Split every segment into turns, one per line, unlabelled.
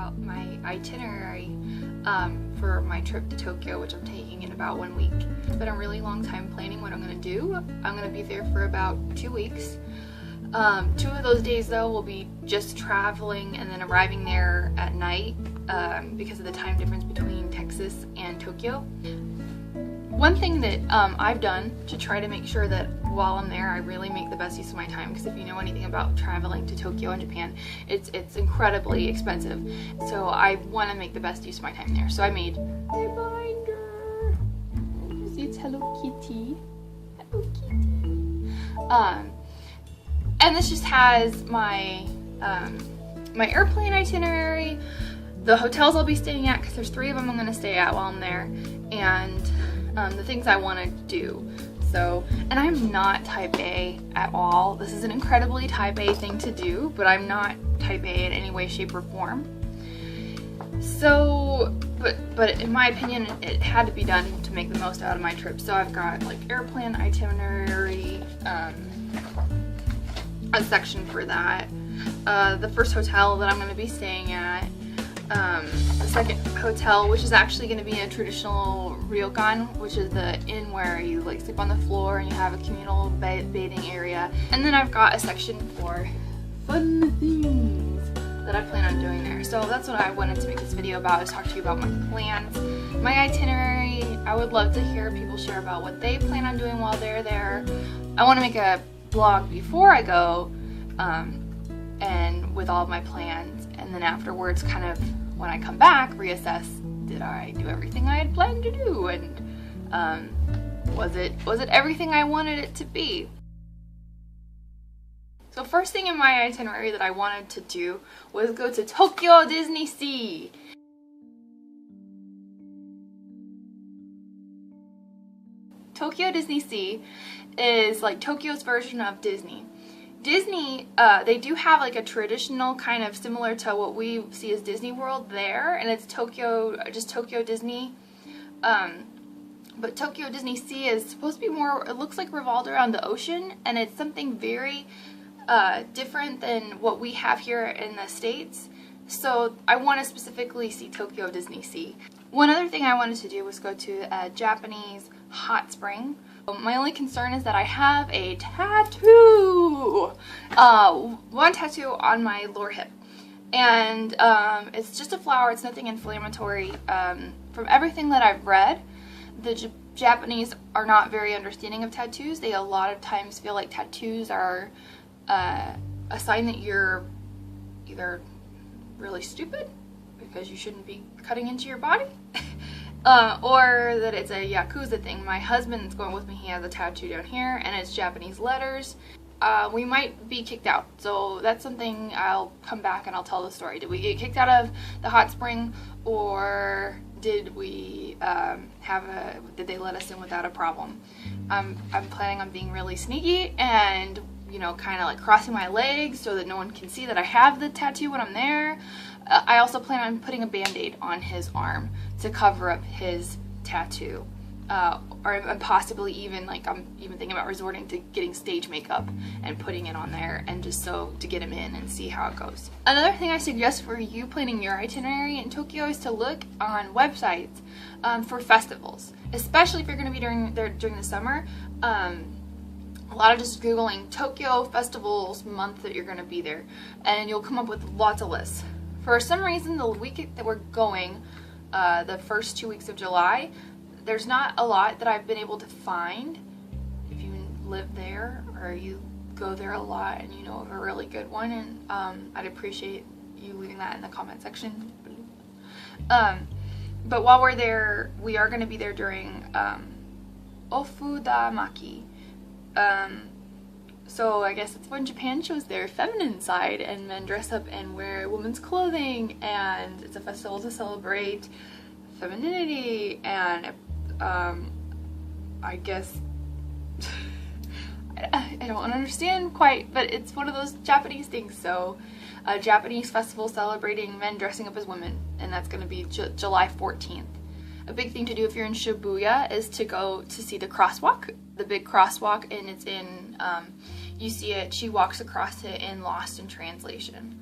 about my itinerary for my trip to Tokyo, which I'm taking in about 1 week. It's been a really long time planning what I'm going to do. I'm going to be there for about 2 weeks. 2 of those days though will be just traveling and then arriving there at night because of the time difference between Texas and Tokyo. One thing that I've done to try to make sure that while I'm there I really make the best use of my time, because if you know anything about traveling to Tokyo in Japan, it's incredibly expensive. So I want to make the best use of my time there. So I made a binder. You see it's Hello Kitty. Hello Kitty. And this just has my my airplane itinerary, the hotels I'll be staying at, because there's 3 of them I'm going to stay at while I'm there, and the things I want to do. So, and I'm not type A at all. This is an incredibly type A thing to do, but I'm not type A in any way, shape, or form. So, but in my opinion, it had to be done to make the most out of my trip. So I've got like airplane itinerary, a section for that, the first hotel that I'm going to be staying at, the second hotel, which is actually going to be a traditional ryokan, which is the inn where you like sleep on the floor and you have a communal bathing area. And then I've got a section for fun things that I plan on doing there. So that's what I wanted to make this video about, is talk to you about my plans, my itinerary. I would love to hear people share about what they plan on doing while they're there. I want to make a blog before I go and with all of my plans, and then afterwards, kind of when I come back, reassess, did I do everything I had planned to do, and was it everything I wanted it to be? So first thing in my itinerary that I wanted to do was go to Tokyo Disney Sea. Tokyo Disney Sea is like Tokyo's version of Disney. Disney, they do have like a traditional kind of similar to what we see as Disney World there, and it's Tokyo, just Tokyo Disney. But Tokyo Disney Sea is supposed to be more, it looks like revolved around the ocean, and it's something very different than what we have here in the States. So I want to specifically see Tokyo Disney Sea. One other thing I wanted to do was go to a Japanese hot spring. My only concern is that I have a tattoo, one tattoo on my lower hip, and it's just a flower. It's nothing inflammatory. From everything that I've read, the Japanese are not very understanding of tattoos. They a lot of times feel like tattoos are a sign that you're either really stupid because you shouldn't be cutting into your body, or that it's a Yakuza thing. My husband's going with me. He has a tattoo down here and it's Japanese letters. We might be kicked out, so that's something I'll come back and I'll tell the story. Did we get kicked out of the hot spring, or did we did they let us in without a problem? I'm planning on being really sneaky and, you know, kind of like crossing my legs so that no one can see that I have the tattoo when I'm there. I also plan on putting a band-aid on his arm to cover up his tattoo, or possibly even, like, I'm even thinking about resorting to getting stage makeup and putting it on there, and just so to get him in and see how it goes. Another thing I suggest for you planning your itinerary in Tokyo is to look on websites for festivals, especially if you're going to be during the summer. A lot of just Googling Tokyo festivals month that you're going to be there, and you'll come up with lots of lists. For some reason, the week that we're going, the first 2 weeks of July, there's not a lot that I've been able to find. If you live there or you go there a lot and you know of a really good one, and I'd appreciate you leaving that in the comment section. But while we're there, we are going to be there during Ofudamaki. So I guess it's when Japan shows their feminine side and men dress up and wear women's clothing, and it's a festival to celebrate femininity, and I guess I don't understand quite, but it's one of those Japanese things. So a Japanese festival celebrating men dressing up as women, and that's going to be July 14th. A big thing to do if you're in Shibuya is to go to see the crosswalk, the big crosswalk, and it's in, you see it, she walks across it in Lost in Translation.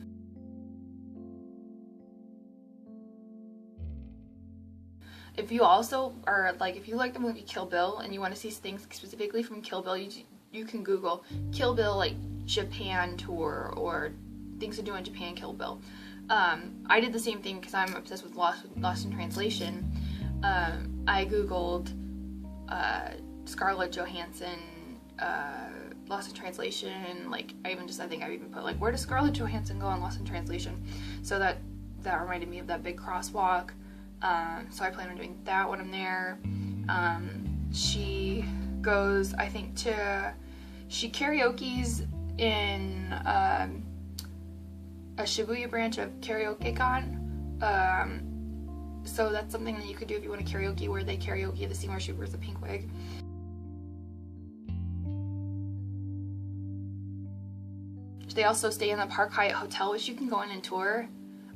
If you also are like, if you like the movie Kill Bill and you want to see things specifically from Kill Bill, you can Google Kill Bill like Japan tour or things to do in Japan Kill Bill. I did the same thing because I'm obsessed with Lost in Translation. I Googled Scarlett Johansson Lost in Translation, and like I think I even put like, where does Scarlett Johansson go in Lost in Translation? So that reminded me of that big crosswalk. So I plan on doing that when I'm there. She goes, I think, she karaoke's in a Shibuya branch of Karaoke-con. So that's something that you could do if you want to karaoke, where they karaoke the scene where she wears the pink wig. They also stay in the Park Hyatt Hotel, which you can go in and tour.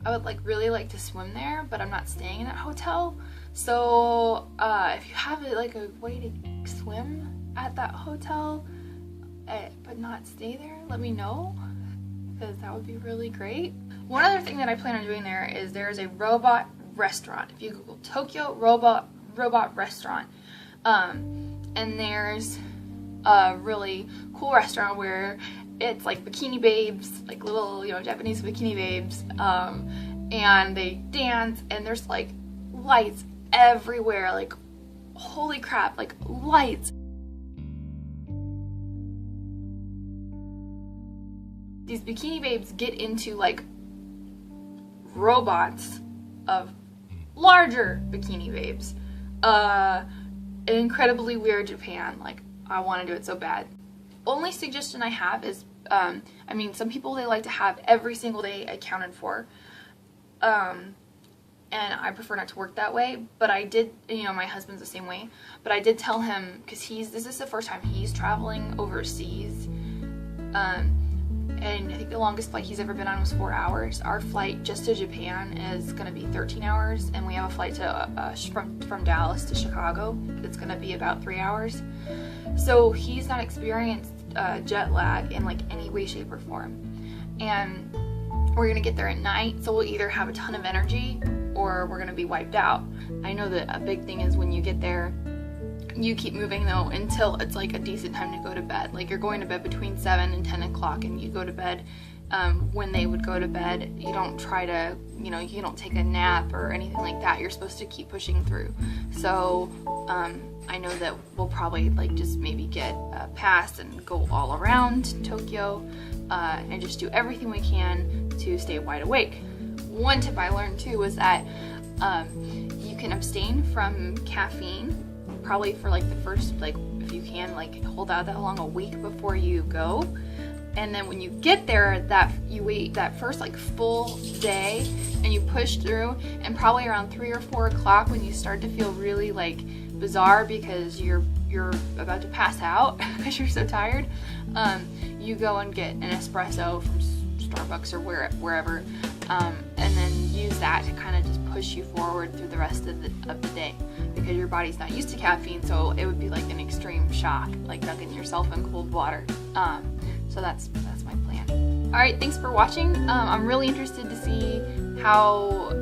I would really like to swim there, but I'm not staying in that hotel. So if you have like a way to swim at that hotel but not stay there, let me know, because that would be really great. One other thing that I plan on doing there is there's a robot restaurant. If you Google Tokyo robot restaurant, and there's a really cool restaurant where it's like bikini babes, like little, Japanese bikini babes, and they dance, and there's like lights everywhere, like holy crap, like lights. These bikini babes get into like robots of larger bikini babes. Incredibly weird Japan, like I want to do it so bad. Only suggestion I have is, some people, they like to have every single day accounted for, and I prefer not to work that way, but I did, my husband's the same way, but I did tell him, because this is the first time he's traveling overseas, and I think the longest flight he's ever been on was 4 hours. Our flight just to Japan is going to be 13 hours, and we have a flight to from Dallas to Chicago. It's going to be about 3 hours. So he's not experienced jet lag in like any way, shape, or form. And we're gonna get there at night, so we'll either have a ton of energy or we're gonna be wiped out. I know that a big thing is when you get there, you keep moving though until it's like a decent time to go to bed. Like you're going to bed between 7 and 10 o'clock, and you go to bed when they would go to bed. You don't try to, you don't take a nap or anything like that. You're supposed to keep pushing through. So I know that we'll probably just maybe get a pass and go all around Tokyo and just do everything we can to stay wide awake. One tip I learned too was that you can abstain from caffeine probably for the first, if you can, hold out that long, a week before you go. And then when you get there, you wait that first full day and you push through, and probably around 3 or 4 o'clock when you start to feel really bizarre because you're about to pass out because you're so tired, you go and get an espresso from Starbucks or wherever, and then use that to kind of just push you forward through the rest of the day, because your body's not used to caffeine, so it would be like an extreme shock, like dunking yourself in cold water. So that's my plan. All right, thanks for watching. I'm really interested to see how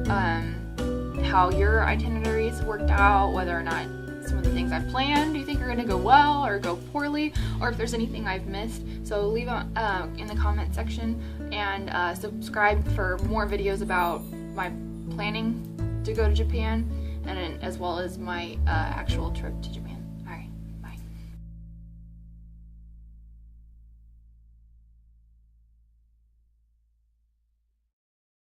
your itineraries worked out, whether or not some of the things I've planned do you think are going to go well or go poorly, or if there's anything I've missed. So leave them in the comment section, and subscribe for more videos about my planning to go to Japan, and as well as my actual trip to Japan.